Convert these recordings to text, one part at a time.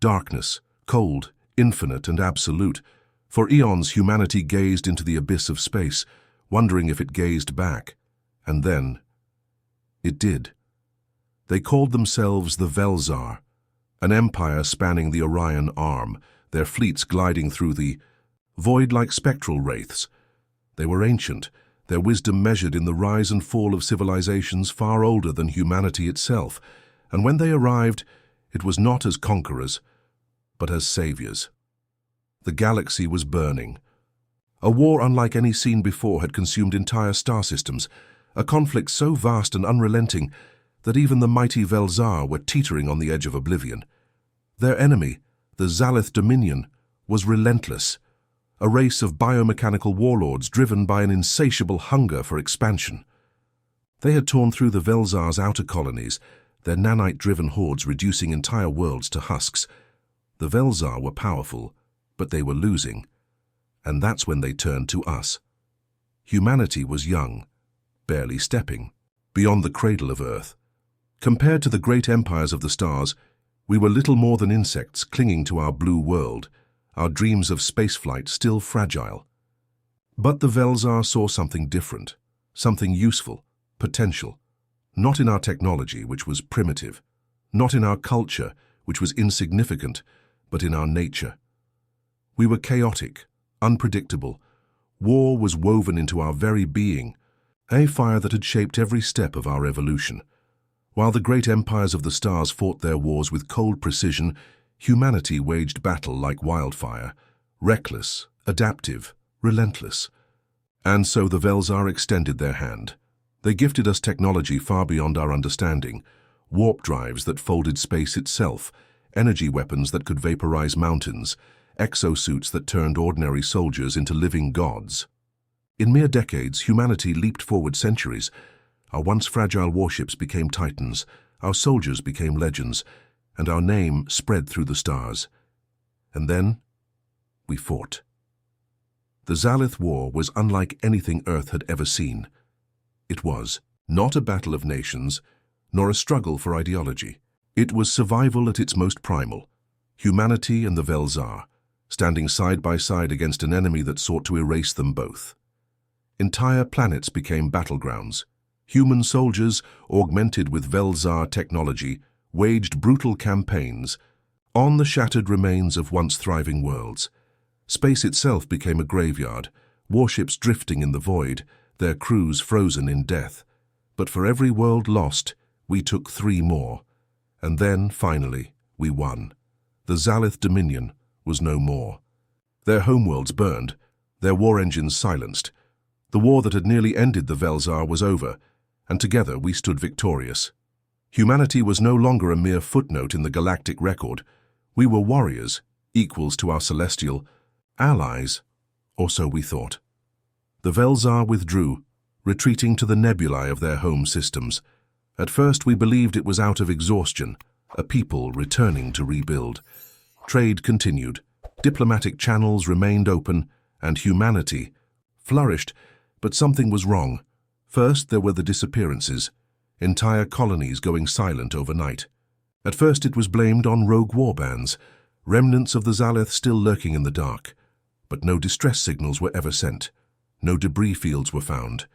darkness, cold, infinite and absolute. For eons humanity gazed into the abyss of space, wondering if it gazed back. And then, it did. They called themselves the Velzar, an empire spanning the Orion Arm, their fleets gliding through the void like spectral wraiths. They were ancient, their wisdom measured in the rise and fall of civilizations far older than humanity itself, and when they arrived, it was not as conquerors, but as saviors. The galaxy was burning. A war unlike any seen before had consumed entire star systems, a conflict so vast and unrelenting that even the mighty Velzar were teetering on the edge of oblivion. Their enemy, the Zalith Dominion, was relentless, a race of biomechanical warlords driven by an insatiable hunger for expansion. They had torn through the Velzar's outer colonies, their nanite-driven hordes reducing entire worlds to husks. The Velzar were powerful, but they were losing, and that's when they turned to us. Humanity was young, barely stepping, beyond the cradle of Earth. Compared to the great empires of the stars, we were little more than insects clinging to our blue world, our dreams of spaceflight still fragile. But the Velzar saw something different, something useful, potential. Not in our technology, which was primitive, not in our culture, which was insignificant, but in our nature. We were chaotic, unpredictable. War was woven into our very being, a fire that had shaped every step of our evolution. While the great empires of the stars fought their wars with cold precision, humanity waged battle like wildfire, reckless, adaptive, relentless. And so the Velzar extended their hand. They gifted us technology far beyond our understanding, warp drives that folded space itself, energy weapons that could vaporize mountains, exosuits that turned ordinary soldiers into living gods. In mere decades, humanity leaped forward centuries. Our once fragile warships became titans, our soldiers became legends, and our name spread through the stars. And then, we fought. The Zalith War was unlike anything Earth had ever seen. It was not a battle of nations, nor a struggle for ideology. It was survival at its most primal. Humanity and the Velzar, standing side by side against an enemy that sought to erase them both. Entire planets became battlegrounds. Human soldiers, augmented with Velzar technology, waged brutal campaigns on the shattered remains of once thriving worlds. Space itself became a graveyard, warships drifting in the void, their crews frozen in death. But for every world lost, we took 3 more. And then, finally, we won. The Zalith Dominion was no more. Their homeworlds burned, their war engines silenced. The war that had nearly ended the Velzar was over, and together we stood victorious. Humanity was no longer a mere footnote in the galactic record. We were warriors, equals to our celestial allies, or so we thought. The Velzar withdrew, retreating to the nebulae of their home systems. At first we believed it was out of exhaustion, a people returning to rebuild. Trade continued, diplomatic channels remained open, and humanity flourished, but something was wrong. First there were the disappearances, entire colonies going silent overnight. At first it was blamed on rogue warbands, remnants of the Zalith still lurking in the dark. But no distress signals were ever sent. No debris fields were found.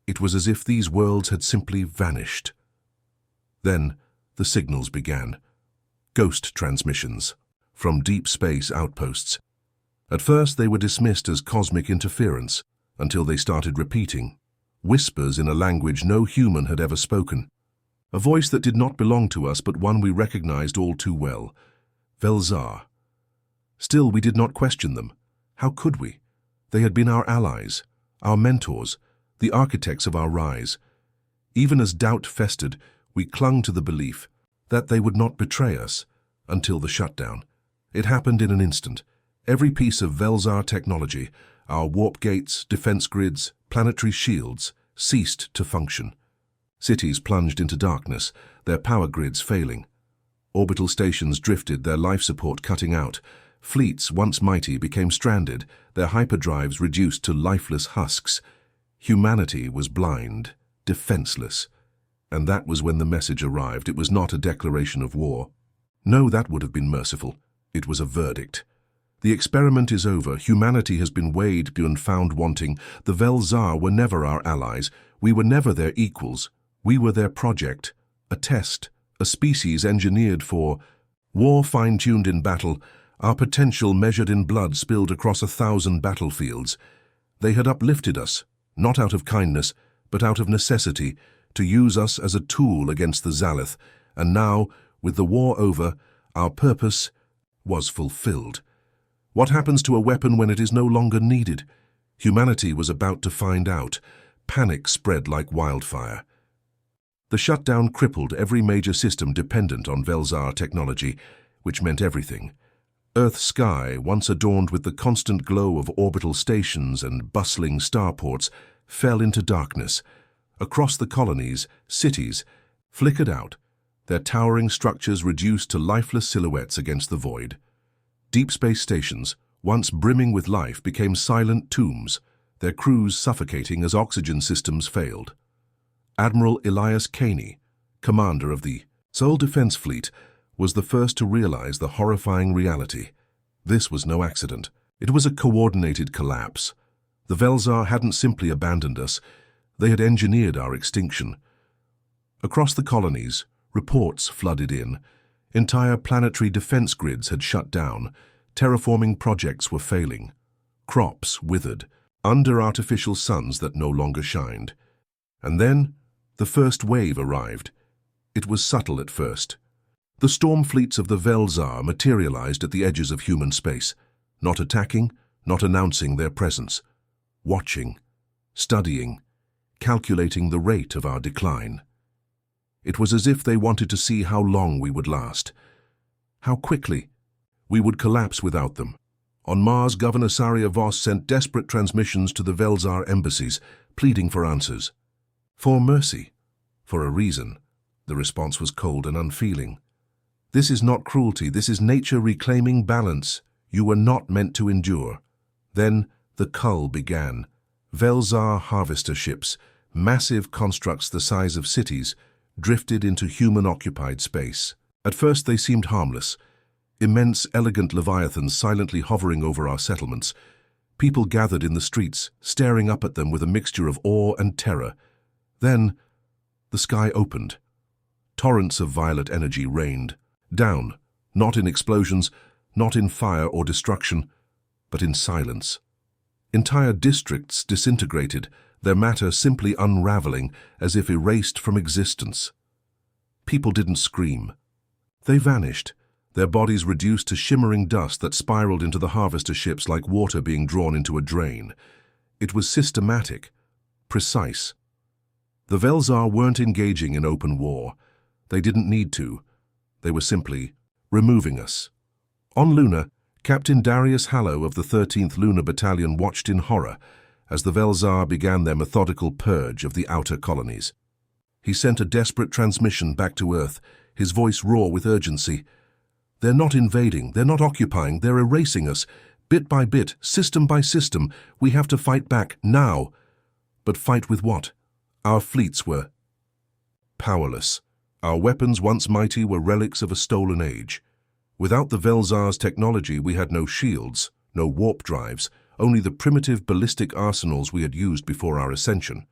It was as if these worlds had simply vanished. Then the signals began. Ghost transmissions from deep space outposts. At first they were dismissed as cosmic interference, until they started repeating. Whispers in a language no human had ever spoken. A voice that did not belong to us, but one we recognized all too well. Velzar. Still, we did not question them. How could we? They had been our allies, our mentors, the architects of our rise. Even as doubt festered, we clung to the belief that they would not betray us until the shutdown. It happened in an instant. Every piece of Velzar technology, our warp gates, defense grids, planetary shields, ceased to function. Cities plunged into darkness, their power grids failing. Orbital stations drifted, their life support cutting out. Fleets, once mighty, became stranded, their hyperdrives reduced to lifeless husks. Humanity was blind, defenseless. And that was when the message arrived. It was not a declaration of war. No, that would have been merciful. It was a verdict. The experiment is over. Humanity has been weighed and found wanting. The Velzar were never our allies. We were never their equals. We were their project, a test, a species engineered for war, fine-tuned in battle, our potential measured in blood spilled across 1,000 battlefields. They had uplifted us, not out of kindness, but out of necessity, to use us as a tool against the Zalith. And now, with the war over, our purpose was fulfilled. What happens to a weapon when it is no longer needed? Humanity was about to find out. Panic spread like wildfire. The shutdown crippled every major system dependent on Velzar technology, which meant everything. Earth's sky, once adorned with the constant glow of orbital stations and bustling starports, fell into darkness. Across the colonies, cities flickered out, their towering structures reduced to lifeless silhouettes against the void. Deep space stations, once brimming with life, became silent tombs, their crews suffocating as oxygen systems failed. Admiral Elias Caney, commander of the Seoul Defense Fleet, was the first to realize the horrifying reality. This was no accident. It was a coordinated collapse. The Velzar hadn't simply abandoned us. They had engineered our extinction. Across the colonies, reports flooded in. Entire planetary defense grids had shut down. Terraforming projects were failing. Crops withered under artificial suns that no longer shined. And then, the first wave arrived. It was subtle at first. The storm fleets of the Velzar materialized at the edges of human space, not attacking, not announcing their presence, watching, studying, calculating the rate of our decline. It was as if they wanted to see how long we would last, how quickly we would collapse without them. On Mars, Governor Saria Voss sent desperate transmissions to the Velzar embassies, pleading for answers. For mercy, for a reason. The response was cold and unfeeling. This is not cruelty, this is nature reclaiming balance. You were not meant to endure. Then the cull began. Velzar harvester ships, massive constructs the size of cities, drifted into human-occupied space. At first they seemed harmless. Immense, elegant leviathans silently hovering over our settlements. People gathered in the streets, staring up at them with a mixture of awe and terror. Then, the sky opened. Torrents of violet energy rained. Down, not in explosions, not in fire or destruction, but in silence. Entire districts disintegrated, their matter simply unraveling as if erased from existence. People didn't scream. They vanished, their bodies reduced to shimmering dust that spiraled into the harvester ships like water being drawn into a drain. It was systematic, precise. The Velzar weren't engaging in open war. They didn't need to. They were simply removing us. On Luna, Captain Darius Hallow of the 13th Lunar Battalion watched in horror as the Velzar began their methodical purge of the outer colonies. He sent a desperate transmission back to Earth, his voice raw with urgency. They're not invading, they're not occupying, they're erasing us. Bit by bit, system by system, we have to fight back now. But fight with what? Our fleets were powerless. Our weapons, once mighty, were relics of a stolen age. Without the Velzar's technology, we had no shields, no warp drives, only the primitive ballistic arsenals we had used before our ascension.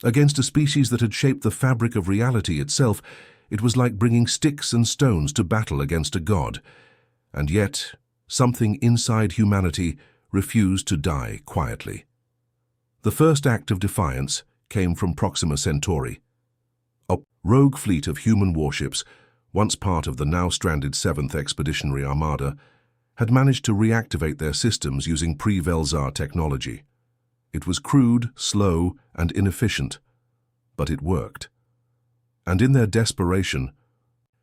Against a species that had shaped the fabric of reality itself, it was like bringing sticks and stones to battle against a god. And yet, something inside humanity refused to die quietly. The first act of defiance came from Proxima Centauri. A rogue fleet of human warships, once part of the now-stranded 7th Expeditionary Armada, had managed to reactivate their systems using pre-Velzar technology. It was crude, slow, and inefficient, but it worked. And in their desperation,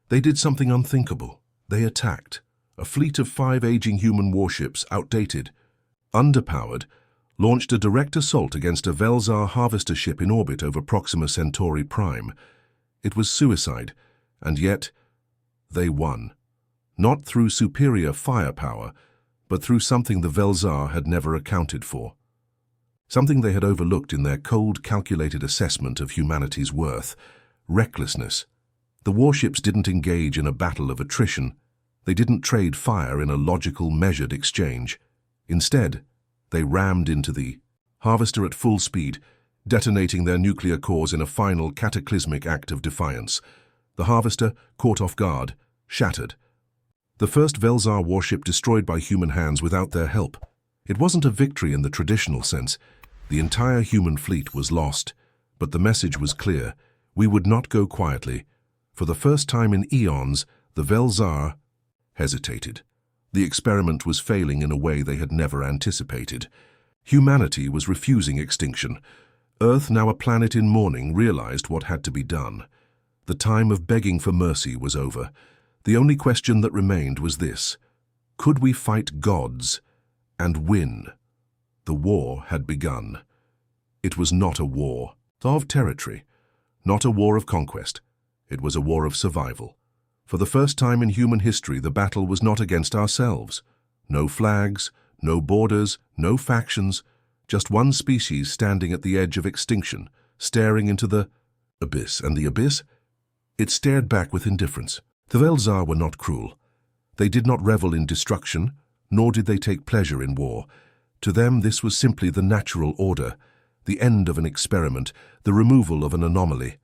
they did something unthinkable. They attacked. A fleet of 5 aging human warships, outdated, underpowered, launched a direct assault against a Velzar harvester ship in orbit over Proxima Centauri Prime. It was suicide, and yet they won. Not through superior firepower, but through something the Velzar had never accounted for. Something they had overlooked in their cold, calculated assessment of humanity's worth: recklessness. The warships didn't engage in a battle of attrition. They didn't trade fire in a logical, measured exchange. Instead, they rammed into the harvester at full speed, detonating their nuclear cores in a final cataclysmic act of defiance. The harvester, caught off guard, shattered. The first Velzar warship destroyed by human hands without their help. It wasn't a victory in the traditional sense. The entire human fleet was lost, but the message was clear. We would not go quietly. For the first time in eons, the Velzar hesitated. The experiment was failing in a way they had never anticipated. Humanity was refusing extinction. Earth, now a planet in mourning, realized what had to be done. The time of begging for mercy was over. The only question that remained was this: could we fight gods and win? The war had begun. It was not a war of territory, not a war of conquest. It was a war of survival. For the first time in human history, the battle was not against ourselves. No flags, no borders, no factions, just one species standing at the edge of extinction, staring into the abyss. And the abyss? It stared back with indifference. The Velzar were not cruel. They did not revel in destruction, nor did they take pleasure in war. To them, this was simply the natural order, the end of an experiment, the removal of an anomaly.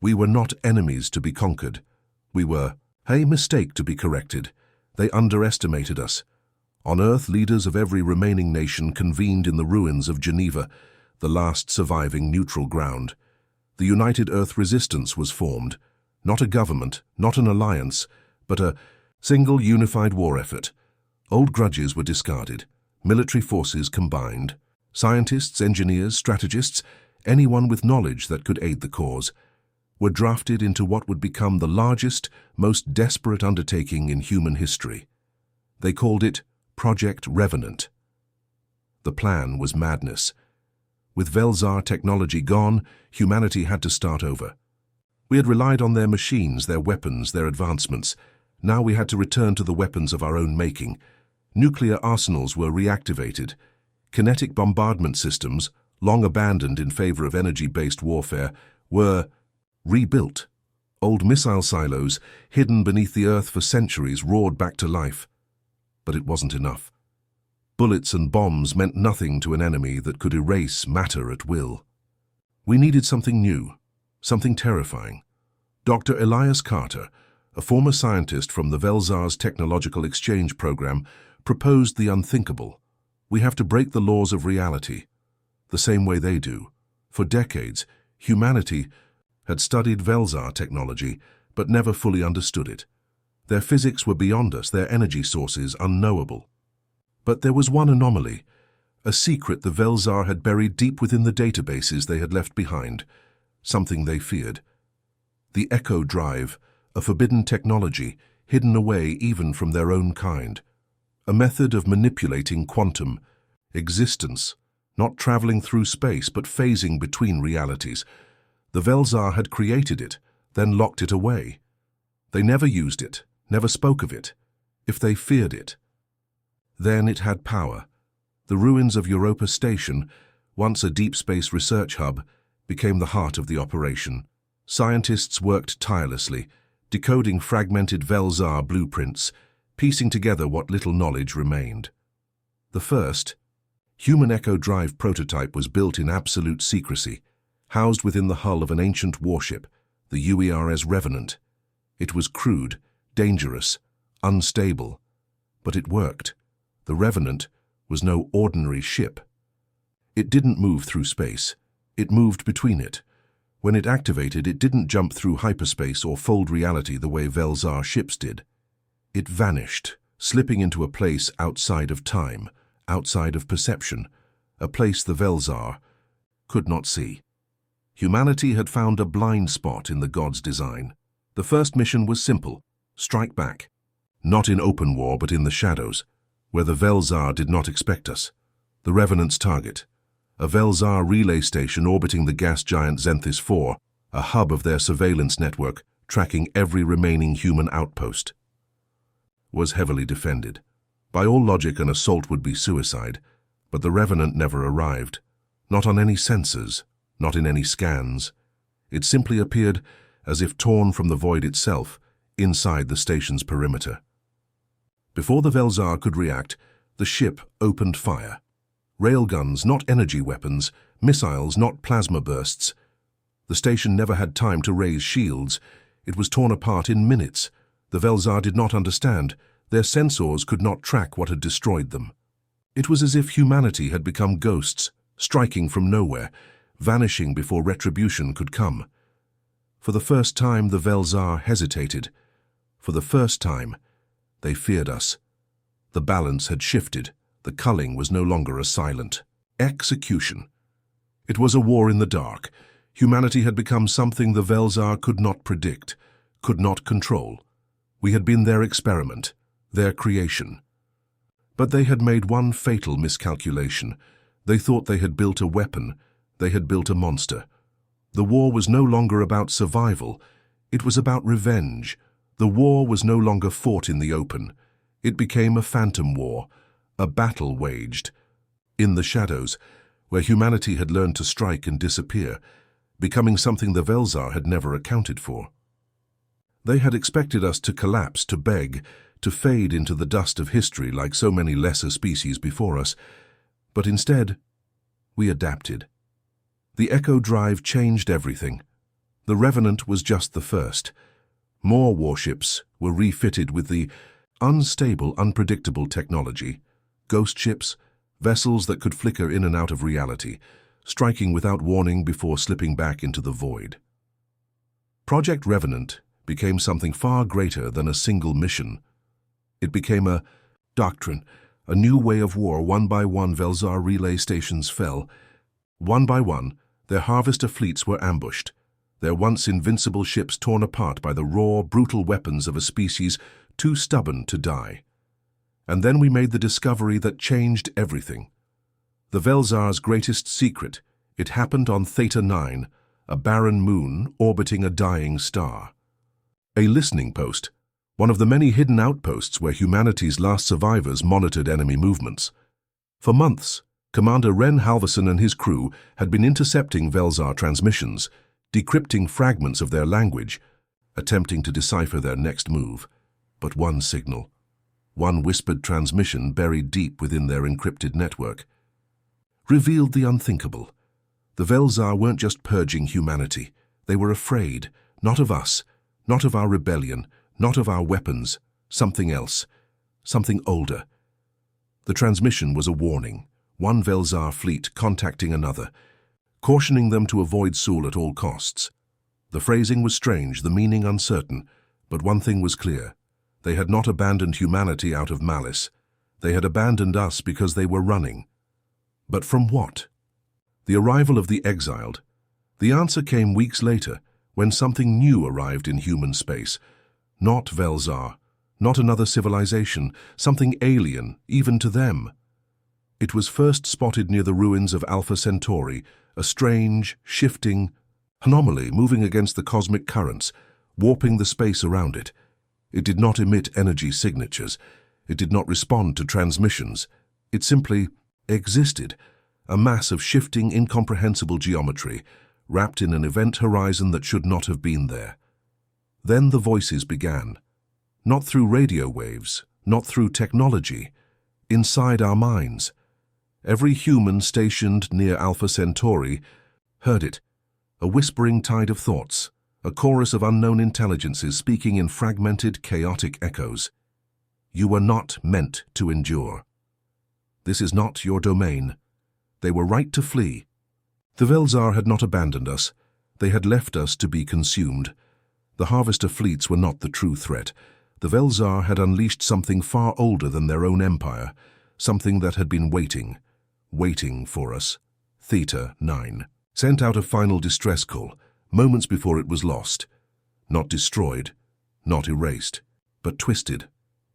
We were not enemies to be conquered. We were a mistake to be corrected. They underestimated us. On Earth, leaders of every remaining nation convened in the ruins of Geneva, the last surviving neutral ground. The United Earth Resistance was formed. Not a government, not an alliance, but a single unified war effort. Old grudges were discarded. Military forces combined. Scientists, engineers, strategists, anyone with knowledge that could aid the cause, were drafted into what would become the largest, most desperate undertaking in human history. They called it Project Revenant. The plan was madness. With Velzar technology gone, humanity had to start over. We had relied on their machines, their weapons, their advancements. Now we had to return to the weapons of our own making. Nuclear arsenals were reactivated. Kinetic bombardment systems, long abandoned in favor of energy-based warfare, were rebuilt. Old missile silos, hidden beneath the earth for centuries, roared back to life. But it wasn't enough. Bullets and bombs meant nothing to an enemy that could erase matter at will. We needed something new, something terrifying. Dr. Elias Carter, a former scientist from the Velzar's Technological Exchange Program, proposed the unthinkable. We have to break the laws of reality, the same way they do. For decades, humanity had studied Velzar technology, but never fully understood it. Their physics were beyond us, their energy sources unknowable. But there was one anomaly, a secret the Velzar had buried deep within the databases they had left behind, something they feared. The Echo Drive, a forbidden technology, hidden away even from their own kind. A method of manipulating quantum existence, not traveling through space but phasing between realities. The Velzar had created it, then locked it away. They never used it, never spoke of it. If they feared it, then it had power. The ruins of Europa Station, once a deep space research hub, became the heart of the operation. Scientists worked tirelessly, decoding fragmented Velzar blueprints, piecing together what little knowledge remained. The first, human Echo Drive prototype was built in absolute secrecy, housed within the hull of an ancient warship, the UERS Revenant. It was crude, dangerous, unstable, but it worked. The Revenant was no ordinary ship. It didn't move through space. It moved between it. When it activated, it didn't jump through hyperspace or fold reality the way Velzar ships did. It vanished, slipping into a place outside of time, outside of perception, a place the Velzar could not see. Humanity had found a blind spot in the god's design. The first mission was simple: strike back. Not in open war, but in the shadows, where the Velzar did not expect us. The Revenant's target, a Velzar relay station orbiting the gas giant Zenthis 4, a hub of their surveillance network, tracking every remaining human outpost, was heavily defended. By all logic, an assault would be suicide, but the Revenant never arrived. Not on any sensors, not in any scans. It simply appeared as if torn from the void itself, inside the station's perimeter. Before the Velzar could react, the ship opened fire. Railguns, not energy weapons, missiles, not plasma bursts. The station never had time to raise shields. It was torn apart in minutes. The Velzar did not understand. Their sensors could not track what had destroyed them. It was as if humanity had become ghosts, striking from nowhere, vanishing before retribution could come. For the first time, the Velzar hesitated. For the first time, they feared us. The balance had shifted. The culling was no longer a silent execution. It was a war in the dark. Humanity had become something the Velzar could not predict, could not control. We had been their experiment, their creation. But they had made one fatal miscalculation. They thought they had built a weapon. They had built a monster. The war was no longer about survival. It was about revenge. The war was no longer fought in the open. It became a phantom war, a battle waged in the shadows, where humanity had learned to strike and disappear, becoming something the Velzar had never accounted for. They had expected us to collapse, to beg, to fade into the dust of history like so many lesser species before us, but instead, we adapted. The Echo Drive changed everything. The Revenant was just the first. More warships were refitted with the unstable, unpredictable technology, ghost ships, vessels that could flicker in and out of reality, striking without warning before slipping back into the void. Project Revenant became something far greater than a single mission. It became a doctrine, a new way of war. One by one, Velzar relay stations fell. One by one, their harvester fleets were ambushed, their once invincible ships torn apart by the raw, brutal weapons of a species too stubborn to die. And then we made the discovery that changed everything. The Velzar's greatest secret. It happened on Theta 9, a barren moon orbiting a dying star. A listening post, one of the many hidden outposts where humanity's last survivors monitored enemy movements. For months, Commander Ren Halverson and his crew had been intercepting Velzar transmissions, decrypting fragments of their language, attempting to decipher their next move. But one signal, one whispered transmission buried deep within their encrypted network, revealed the unthinkable. The Velzar weren't just purging humanity. They were afraid, not of us, not of our rebellion, not of our weapons, something else, something older. The transmission was a warning, one Velzar fleet contacting another, cautioning them to avoid Sul at all costs. The phrasing was strange, the meaning uncertain, but one thing was clear. They had not abandoned humanity out of malice. They had abandoned us because they were running. But from what? The arrival of the exiled. The answer came weeks later, when something new arrived in human space. Not Velzar, not another civilization, something alien, even to them. It was first spotted near the ruins of Alpha Centauri, a strange, shifting anomaly moving against the cosmic currents, warping the space around it. It did not emit energy signatures. It did not respond to transmissions. It simply existed, a mass of shifting, incomprehensible geometry, wrapped in an event horizon that should not have been there. Then the voices began. Not through radio waves, not through technology, inside our minds. Every human stationed near Alpha Centauri heard it, a whispering tide of thoughts, a chorus of unknown intelligences speaking in fragmented, chaotic echoes. You were not meant to endure. This is not your domain. They were right to flee. The Velzar had not abandoned us. They had left us to be consumed. The harvester fleets were not the true threat. The Velzar had unleashed something far older than their own empire, something that had been waiting for us. Theta 9 sent out a final distress call, moments before it was lost. Not destroyed, not erased, but twisted.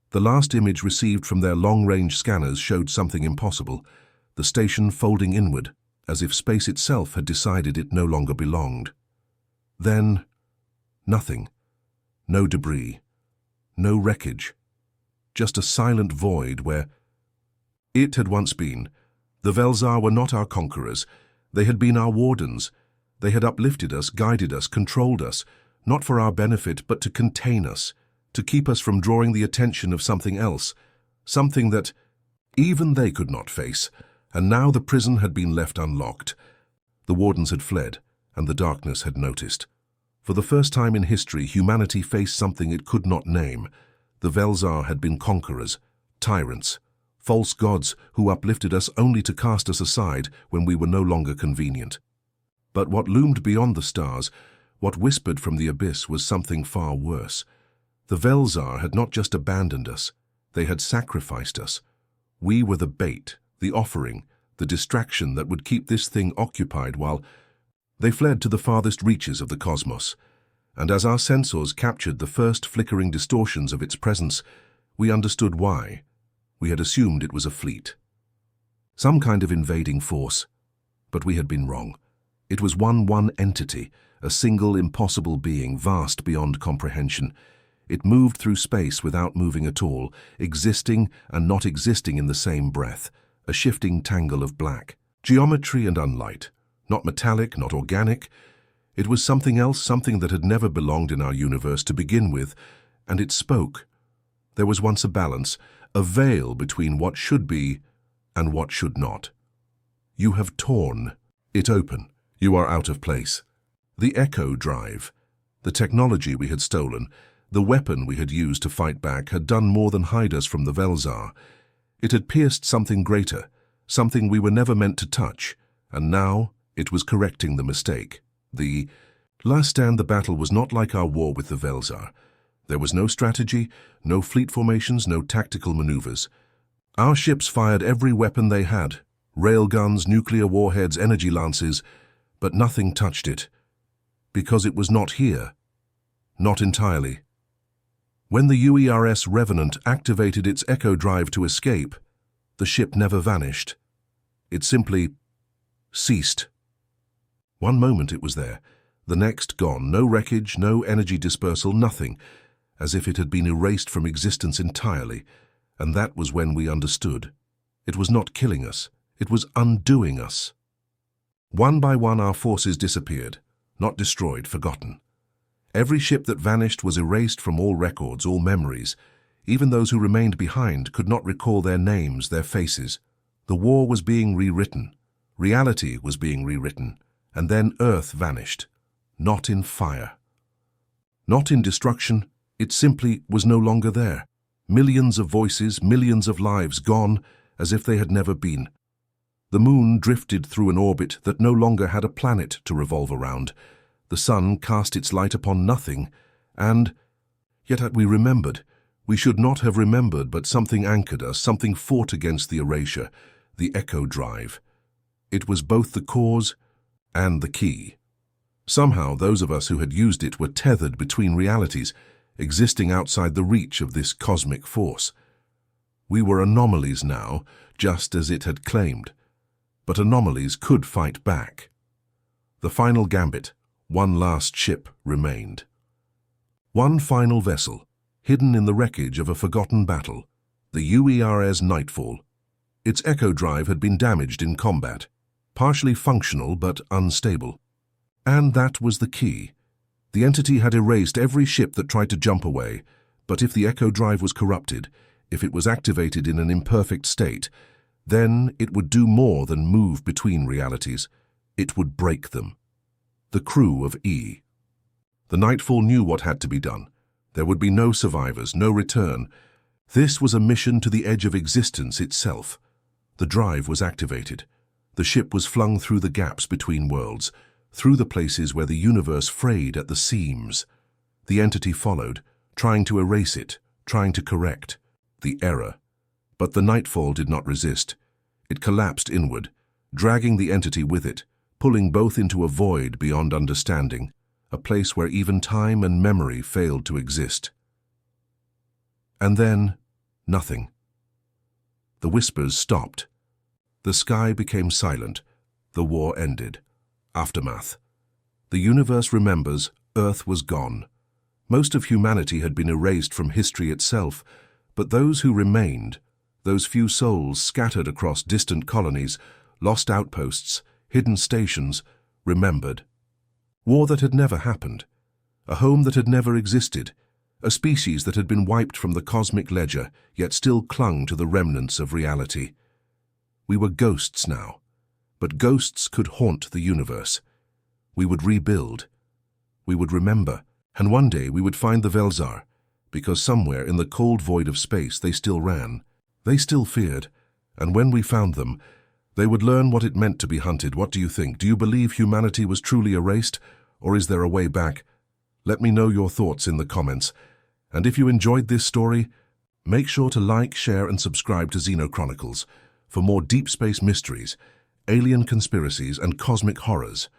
The last image received from their long-range scanners showed something impossible, the station folding inward, as if space itself had decided it no longer belonged. Then, nothing. No debris. No wreckage. Just a silent void where it had once been. The Velzar were not our conquerors. They had been our wardens. They had uplifted us, guided us, controlled us, not for our benefit, but to contain us, to keep us from drawing the attention of something else, something that even they could not face, and now the prison had been left unlocked. The wardens had fled, and the darkness had noticed. For the first time in history, humanity faced something it could not name. The Velzar had been conquerors, tyrants, false gods who uplifted us only to cast us aside when we were no longer convenient. But what loomed beyond the stars, what whispered from the abyss, was something far worse. The Velzar had not just abandoned us, they had sacrificed us. We were the bait, the offering, the distraction that would keep this thing occupied while they fled to the farthest reaches of the cosmos. And as our sensors captured the first flickering distortions of its presence, we understood why. We had assumed it was a fleet, some kind of invading force. But we had been wrong. It was one entity, a single impossible being, vast beyond comprehension. It moved through space without moving at all, existing and not existing in the same breath, a shifting tangle of black, geometry and unlight, not metallic, not organic. It was something else, something that had never belonged in our universe to begin with, and it spoke. There was once a balance, a veil between what should be and what should not. You have torn it open. You are out of place. The echo drive, the technology we had stolen, the weapon we had used to fight back, had done more than hide us from the Velzar. It had pierced something greater, something we were never meant to touch, and now it was correcting the mistake. The last stand, the battle was not like our war with the Velzar. There was no strategy, no fleet formations, no tactical maneuvers. Our ships fired every weapon they had, railguns, nuclear warheads, energy lances, but nothing touched it, because it was not here, not entirely. When the UERS Revenant activated its echo drive to escape, the ship never vanished. It simply ceased. One moment it was there, the next gone, no wreckage, no energy dispersal, nothing, as if it had been erased from existence entirely, and that was when we understood. It was not killing us, it was undoing us. One by one our forces disappeared, not destroyed, forgotten. Every ship that vanished was erased from all records, all memories. Even those who remained behind could not recall their names, their faces. The war was being rewritten. Reality was being rewritten. And then Earth vanished. Not in fire. Not in destruction. It simply was no longer there. Millions of voices, millions of lives gone, as if they had never been. The moon drifted through an orbit that no longer had a planet to revolve around. The sun cast its light upon nothing, and yet we remembered. We should not have remembered, but something anchored us, something fought against the erasure, the echo drive. It was both the cause and the key. Somehow those of us who had used it were tethered between realities, existing outside the reach of this cosmic force. We were anomalies now, just as it had claimed. But anomalies could fight back. The final gambit, one last ship, remained. One final vessel, hidden in the wreckage of a forgotten battle, the UERS Nightfall. Its echo drive had been damaged in combat, partially functional but unstable. And that was the key. The entity had erased every ship that tried to jump away, but if the echo drive was corrupted, if it was activated in an imperfect state, then it would do more than move between realities. It would break them. The crew of E. The Nightfall knew what had to be done. There would be no survivors, no return. This was a mission to the edge of existence itself. The drive was activated. The ship was flung through the gaps between worlds, through the places where the universe frayed at the seams. The entity followed, trying to erase it, trying to correct the error. But the Nightfall did not resist. It collapsed inward, dragging the entity with it, pulling both into a void beyond understanding, a place where even time and memory failed to exist. And then, nothing. The whispers stopped. The sky became silent. The war ended. Aftermath. The universe remembers. Earth was gone. Most of humanity had been erased from history itself, but those who remained, those few souls scattered across distant colonies, lost outposts, hidden stations, remembered. War that had never happened. A home that had never existed. a species that had been wiped from the cosmic ledger, yet still clung to the remnants of reality. We were ghosts now, but ghosts could haunt the universe. We would rebuild. We would remember, and one day we would find the Velzar, because somewhere in the cold void of space they still ran. They still feared, and when we found them, they would learn what it meant to be hunted. What do you think? Do you believe humanity was truly erased, or is there a way back? Let me know your thoughts in the comments. And if you enjoyed this story, make sure to like, share, and subscribe to XenoChronicles for more deep space mysteries, alien conspiracies, and cosmic horrors.